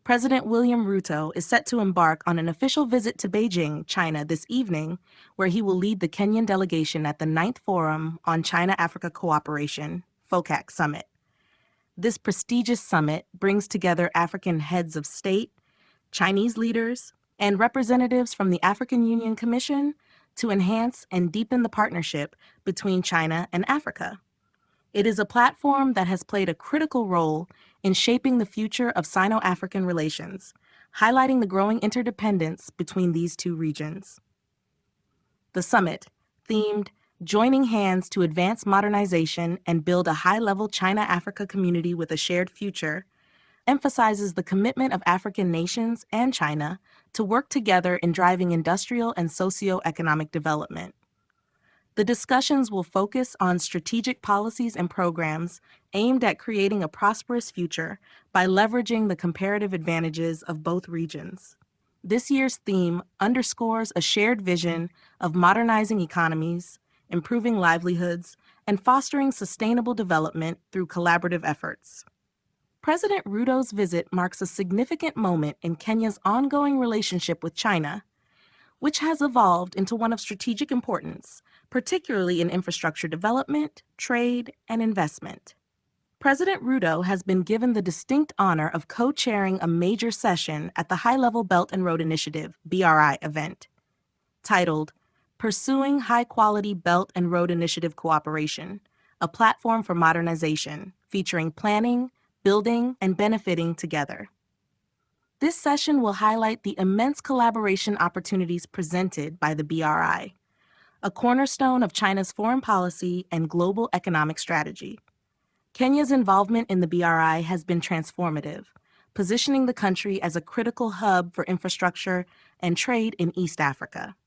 President William Ruto is set to embark on an official visit to Beijing, China this evening, where he will lead the Kenyan delegation at the 9th Forum on China-Africa Cooperation, FOCAC Summit. This prestigious summit brings together African heads of state, Chinese leaders, and representatives from the African Union Commission to enhance and deepen the partnership between China and Africa. It is a platform that has played a critical role in shaping the future of Sino-African relations, highlighting the growing interdependence between these two regions. The summit, themed Joining Hands to Advance Modernization and Build a High-Level China-Africa Community with a Shared Future, emphasizes the commitment of African nations and China to work together in driving industrial and socio-economic development. The discussions will focus on strategic policies and programs aimed at creating a prosperous future by leveraging the comparative advantages of both regions. This year's theme underscores a shared vision of modernizing economies, improving livelihoods, and fostering sustainable development through collaborative efforts. President Ruto's visit marks a significant moment in Kenya's ongoing relationship with China, which has evolved into one of strategic importance, particularly in infrastructure development, trade, and investment. President Ruto has been given the distinct honor of co-chairing a major session at the High-Level Belt and Road Initiative (BRI) event, titled Pursuing High-Quality Belt and Road Initiative Cooperation, a Platform for Modernization, featuring planning, building, and benefiting together. This session will highlight the immense collaboration opportunities presented by the BRI, a cornerstone of China's foreign policy and global economic strategy. Kenya's involvement in the BRI has been transformative, positioning the country as a critical hub for infrastructure and trade in East Africa.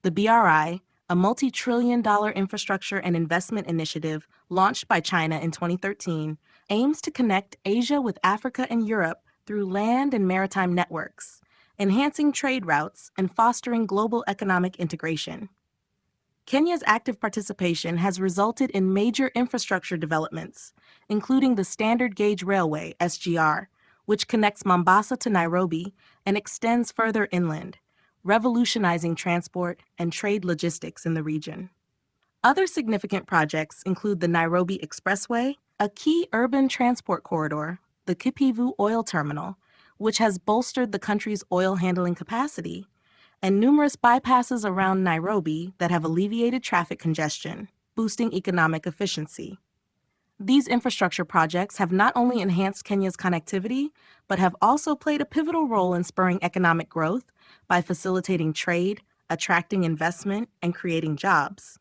The BRI, a multi-trillion-dollar infrastructure and investment initiative launched by China in 2013, aims to connect Asia with Africa and Europe through land and maritime networks, enhancing trade routes and fostering global economic integration. Kenya's active participation has resulted in major infrastructure developments, including the Standard Gauge Railway, SGR, which connects Mombasa to Nairobi and extends further inland, revolutionizing transport and trade logistics in the region. Other significant projects include the Nairobi Expressway, a key urban transport corridor, the Kipivu Oil Terminal, which has bolstered the country's oil handling capacity, and numerous bypasses around Nairobi that have alleviated traffic congestion, boosting economic efficiency. These infrastructure projects have not only enhanced Kenya's connectivity, but have also played a pivotal role in spurring economic growth by facilitating trade, attracting investment, and creating jobs.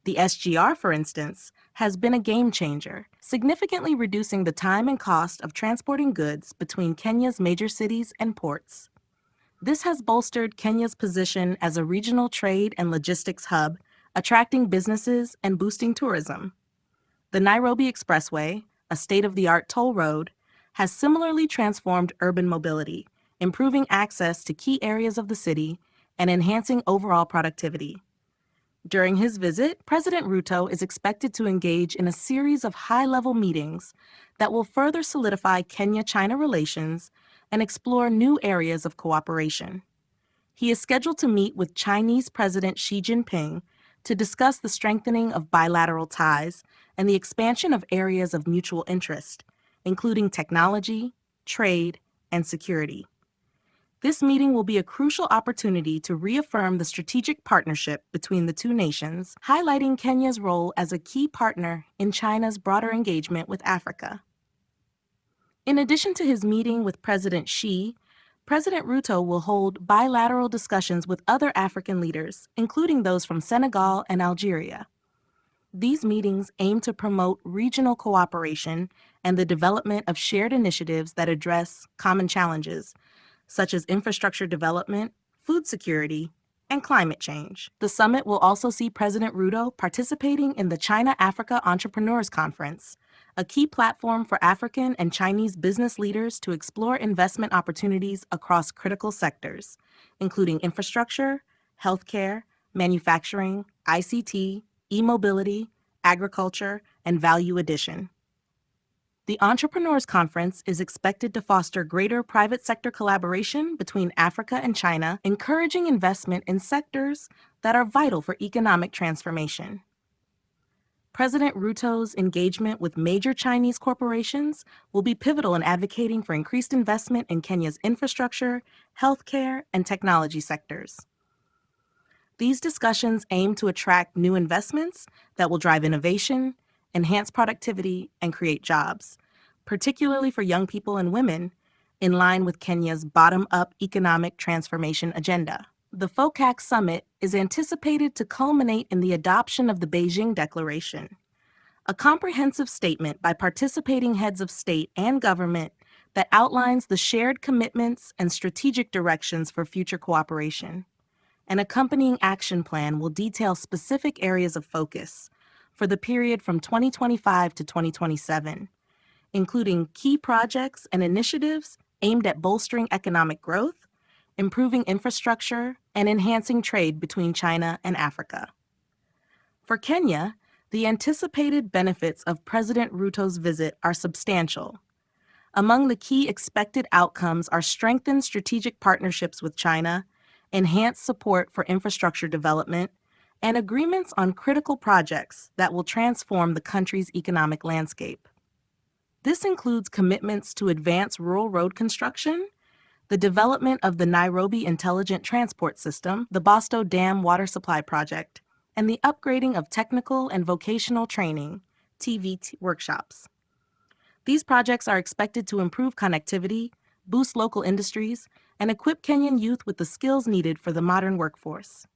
The SGR, for instance, has been a game changer, significantly reducing the time and cost of transporting goods between Kenya's major cities and ports. This has bolstered Kenya's position as a regional trade and logistics hub, attracting businesses and boosting tourism. The Nairobi Expressway, a state-of-the-art toll road, has similarly transformed urban mobility, improving access to key areas of the city and enhancing overall productivity. During his visit, President Ruto is expected to engage in a series of high-level meetings that will further solidify Kenya-China relations and explore new areas of cooperation. He is scheduled to meet with Chinese President Xi Jinping to discuss the strengthening of bilateral ties and the expansion of areas of mutual interest, including technology, trade, and security. This meeting will be a crucial opportunity to reaffirm the strategic partnership between the two nations, highlighting Kenya's role as a key partner in China's broader engagement with Africa. In addition to his meeting with President Xi, President Ruto will hold bilateral discussions with other African leaders, including those from Senegal and Algeria. These meetings aim to promote regional cooperation and the development of shared initiatives that address common challenges, such as infrastructure development, food security, and climate change. The summit will also see President Ruto participating in the China-Africa Entrepreneurs Conference, a key platform for African and Chinese business leaders to explore investment opportunities across critical sectors, including infrastructure, healthcare, manufacturing, ICT, e-mobility, agriculture, and value addition. The Entrepreneurs Conference is expected to foster greater private sector collaboration between Africa and China, encouraging investment in sectors that are vital for economic transformation. President Ruto's engagement with major Chinese corporations will be pivotal in advocating for increased investment in Kenya's infrastructure, healthcare, and technology sectors. These discussions aim to attract new investments that will drive innovation, enhance productivity, and create jobs, particularly for young people and women, in line with Kenya's bottom-up economic transformation agenda. The FOCAC summit is anticipated to culminate in the adoption of the Beijing Declaration, a comprehensive statement by participating heads of state and government that outlines the shared commitments and strategic directions for future cooperation. An accompanying action plan will detail specific areas of focus for the period from 2025 to 2027, including key projects and initiatives aimed at bolstering economic growth, improving infrastructure, and enhancing trade between China and Africa. For Kenya, the anticipated benefits of President Ruto's visit are substantial. Among the key expected outcomes are strengthened strategic partnerships with China, enhanced support for infrastructure development, and agreements on critical projects that will transform the country's economic landscape. This includes commitments to advance rural road construction, the development of the Nairobi Intelligent Transport System, the Bosto Dam Water Supply Project, and the upgrading of technical and vocational training, TVT workshops. These projects are expected to improve connectivity, boost local industries, and equip Kenyan youth with the skills needed for the modern workforce.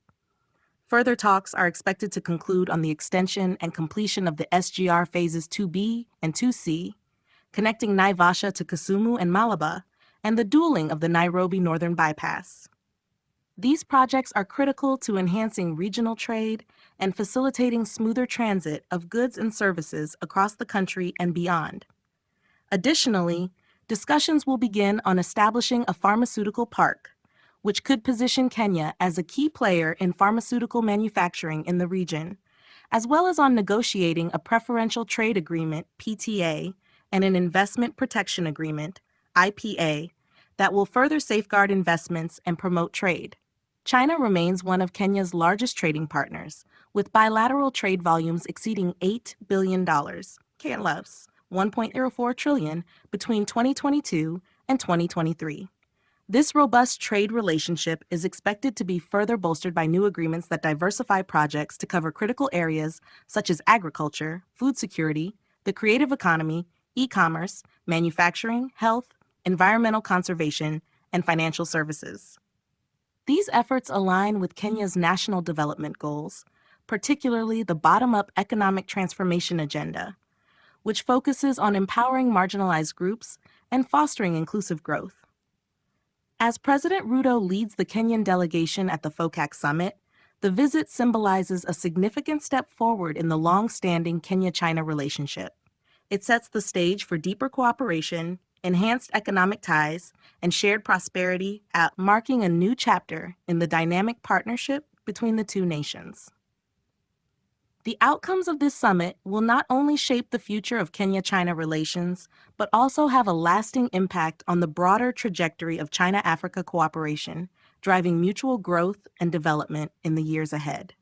Further talks are expected to conclude on the extension and completion of the SGR Phases 2B and 2C, connecting Naivasha to Kisumu and Malaba, and the dualling of the Nairobi Northern Bypass. These projects are critical to enhancing regional trade and facilitating smoother transit of goods and services across the country and beyond. Additionally, discussions will begin on establishing a pharmaceutical park, which could position Kenya as a key player in pharmaceutical manufacturing in the region, as well as on negotiating a preferential trade agreement, PTA, and an investment protection agreement, IPA, that will further safeguard investments and promote trade. China remains one of Kenya's largest trading partners, with bilateral trade volumes exceeding $8 billion, KLF's $1.04 trillion, between 2022 and 2023. This robust trade relationship is expected to be further bolstered by new agreements that diversify projects to cover critical areas such as agriculture, food security, the creative economy, e-commerce, manufacturing, health, environmental conservation, and financial services. These efforts align with Kenya's national development goals, particularly the bottom-up economic transformation agenda, which focuses on empowering marginalized groups and fostering inclusive growth. As President Ruto leads the Kenyan delegation at the FOCAC summit, the visit symbolizes a significant step forward in the long-standing Kenya-China relationship. It sets the stage for deeper cooperation, enhanced economic ties, and shared prosperity, marking a new chapter in the dynamic partnership between the two nations. The outcomes of this summit will not only shape the future of Kenya-China relations, but also have a lasting impact on the broader trajectory of China-Africa cooperation, driving mutual growth and development in the years ahead.